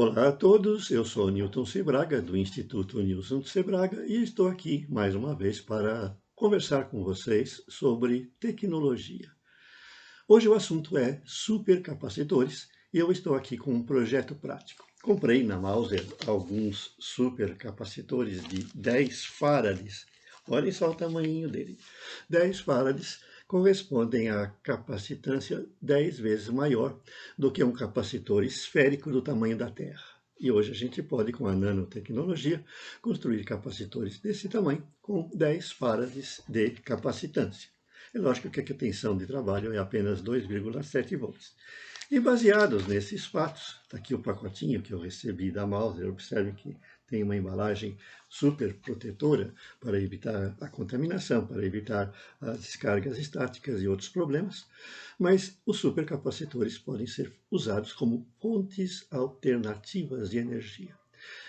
Olá a todos, eu sou Newton Sebraga, do Instituto Nilson de Sebraga, e estou aqui mais uma vez para conversar com vocês sobre tecnologia. Hoje o assunto é supercapacitores e eu estou aqui com um projeto prático. Comprei na Mauser alguns supercapacitores de 10 farads. Olhem só o tamanho dele. 10 farads correspondem à capacitância 10 vezes maior do que um capacitor esférico do tamanho da Terra. E hoje a gente pode, com a nanotecnologia, construir capacitores desse tamanho com 10 farads de capacitância. É lógico que a tensão de trabalho é apenas 2,7 volts. E baseados nesses fatos, está aqui o pacotinho que eu recebi da Mauser, observe que tem uma embalagem super protetora para evitar a contaminação, para evitar as descargas estáticas e outros problemas, mas os supercapacitores podem ser usados como fontes alternativas de energia.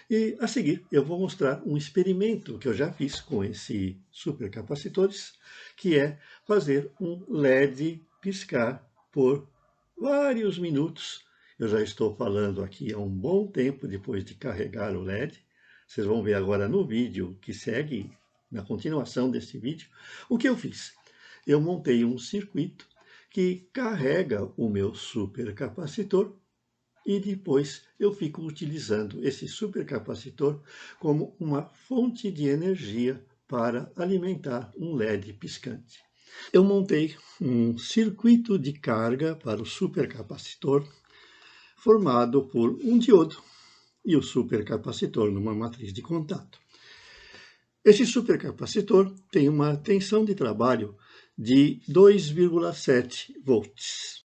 E a seguir eu vou mostrar um experimento que eu já fiz com esses supercapacitores, que é fazer um LED piscar por vários minutos. Eu já estou falando aqui há um bom tempo depois de carregar o LED. Vocês vão ver agora no vídeo que segue, na continuação desse vídeo, o que eu fiz. Eu montei um circuito que carrega o meu supercapacitor e depois eu fico utilizando esse supercapacitor como uma fonte de energia para alimentar um LED piscante. Eu montei um circuito de carga para o supercapacitor formado por um diodo e o supercapacitor numa matriz de contato. Esse supercapacitor tem uma tensão de trabalho de 2,7 volts.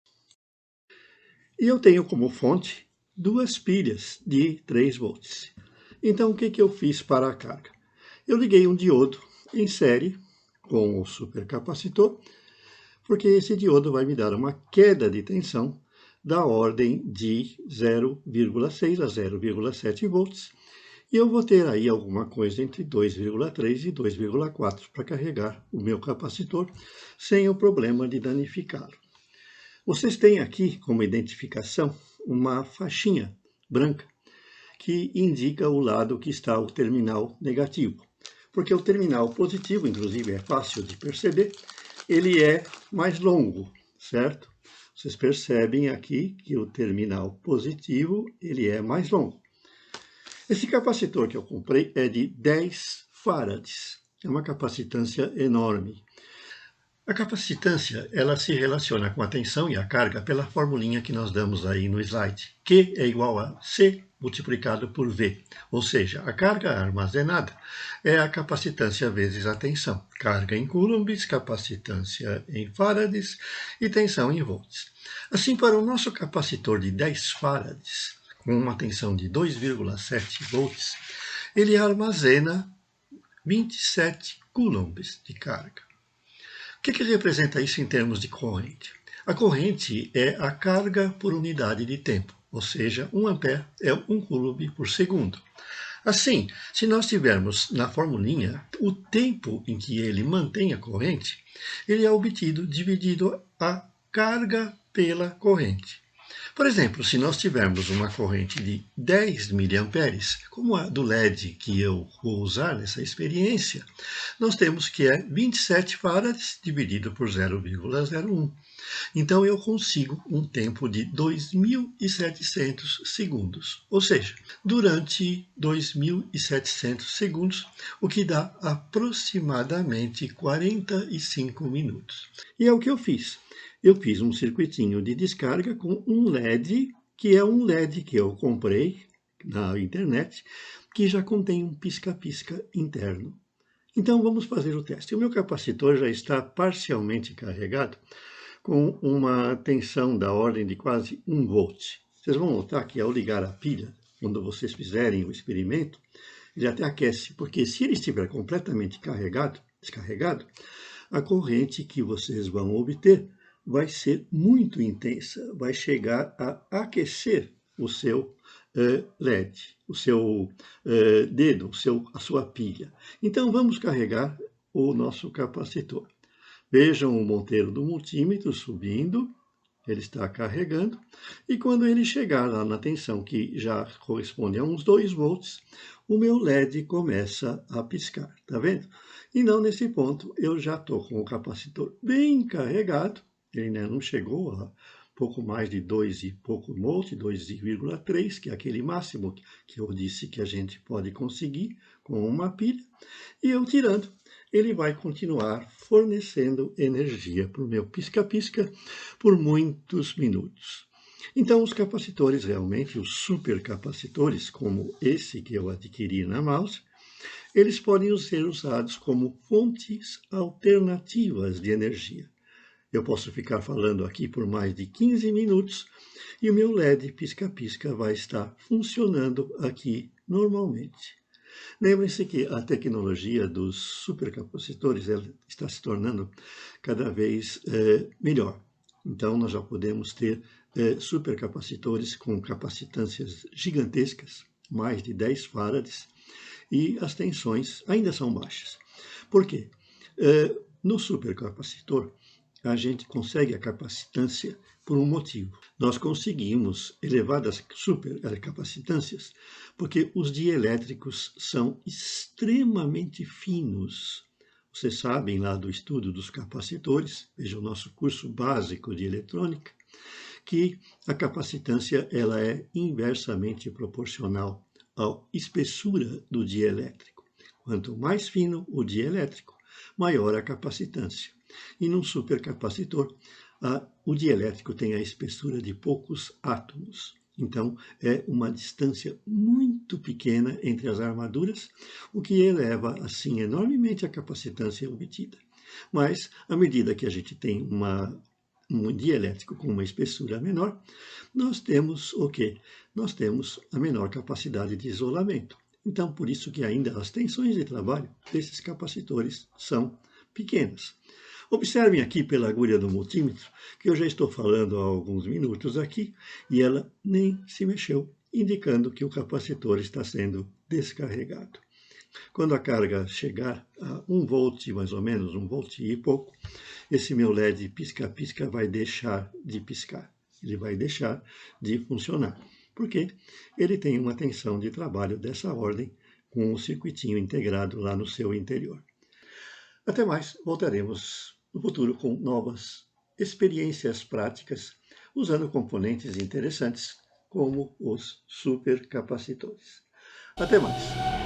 E eu tenho como fonte duas pilhas de 3 volts. Então, o que eu fiz para a carga? Eu liguei um diodo em série com o supercapacitor, porque esse diodo vai me dar uma queda de tensão da ordem de 0,6 a 0,7 volts, e eu vou ter aí alguma coisa entre 2,3 e 2,4 para carregar o meu capacitor sem o problema de danificá-lo. Vocês têm aqui como identificação uma faixinha branca que indica o lado que está o terminal negativo. Porque o terminal positivo, inclusive, é fácil de perceber, ele é mais longo, certo? Vocês percebem aqui que o terminal positivo ele é mais longo. Esse capacitor que eu comprei é de 10 farads. É uma capacitância enorme. A capacitância, ela se relaciona com a tensão e a carga pela formulinha que nós damos aí no slide. Q é igual a C multiplicado por V, ou seja, a carga armazenada é a capacitância vezes a tensão. Carga em coulombs, capacitância em farads e tensão em volts. Assim, para o nosso capacitor de 10 farads, com uma tensão de 2,7 volts, ele armazena 27 coulombs de carga. O que representa isso em termos de corrente? A corrente é a carga por unidade de tempo, ou seja, 1 ampere é 1 coulomb por segundo. Assim, se nós tivermos na formulinha o tempo em que ele mantém a corrente, ele é obtido dividido a carga pela corrente. Por exemplo, se nós tivermos uma corrente de 10 miliamperes, como a do LED que eu vou usar nessa experiência, nós temos que é 27 farads dividido por 0,01. Então, eu consigo um tempo de 2.700 segundos, ou seja, durante 2.700 segundos, o que dá aproximadamente 45 minutos. E é o que eu fiz. Eu fiz um circuitinho de descarga com um LED, que é um LED que eu comprei na internet, que já contém um pisca-pisca interno. Então, vamos fazer o teste. O meu capacitor já está parcialmente carregado, com uma tensão da ordem de quase 1 volt. Vocês vão notar que ao ligar a pilha, quando vocês fizerem o experimento, ele até aquece, porque se ele estiver completamente descarregado, a corrente que vocês vão obter vai ser muito intensa, vai chegar a aquecer o seu LED, o seu dedo, a sua pilha. Então, vamos carregar o nosso capacitor. Vejam o monteiro do multímetro subindo, ele está carregando, e quando ele chegar lá na tensão que já corresponde a uns 2 volts, o meu LED começa a piscar, tá vendo? Então, nesse ponto, eu já estou com o capacitor bem carregado, ele ainda não chegou a pouco mais de 2 e pouco volts, 2,3, que é aquele máximo que eu disse que a gente pode conseguir com uma pilha, e eu tirando, ele vai continuar fornecendo energia para o meu pisca-pisca por muitos minutos. Então, os capacitores realmente, os supercapacitores, como esse que eu adquiri na mouse, eles podem ser usados como fontes alternativas de energia. Eu posso ficar falando aqui por mais de 15 minutos e o meu LED pisca-pisca vai estar funcionando aqui normalmente. Lembrem-se que a tecnologia dos supercapacitores está se tornando cada vez melhor. Então, nós já podemos ter supercapacitores com capacitâncias gigantescas, mais de 10 farads, e as tensões ainda são baixas. Por quê? No supercapacitor, a gente consegue a capacitância por um motivo. Nós conseguimos elevadas supercapacitâncias porque os dielétricos são extremamente finos. Vocês sabem lá do estudo dos capacitores, veja o nosso curso básico de eletrônica, que a capacitância ela é inversamente proporcional à espessura do dielétrico. Quanto mais fino o dielétrico, maior a capacitância. E num supercapacitor, o dielétrico tem a espessura de poucos átomos. Então, é uma distância muito pequena entre as armaduras, o que eleva, assim, enormemente a capacitância obtida. Mas, à medida que a gente tem um dielétrico com uma espessura menor, nós temos o quê? Nós temos a menor capacidade de isolamento. Então, por isso que ainda as tensões de trabalho desses capacitores são pequenas. Observem aqui pela agulha do multímetro, que eu já estou falando há alguns minutos aqui, e ela nem se mexeu, indicando que o capacitor está sendo descarregado. Quando a carga chegar a 1 volt, mais ou menos, 1 volt e pouco, esse meu LED pisca-pisca vai deixar de piscar. Ele vai deixar de funcionar. Porque ele tem uma tensão de trabalho dessa ordem, com um circuitinho integrado lá no seu interior. Até mais, voltaremos no futuro com novas experiências práticas, usando componentes interessantes como os supercapacitores. Até mais!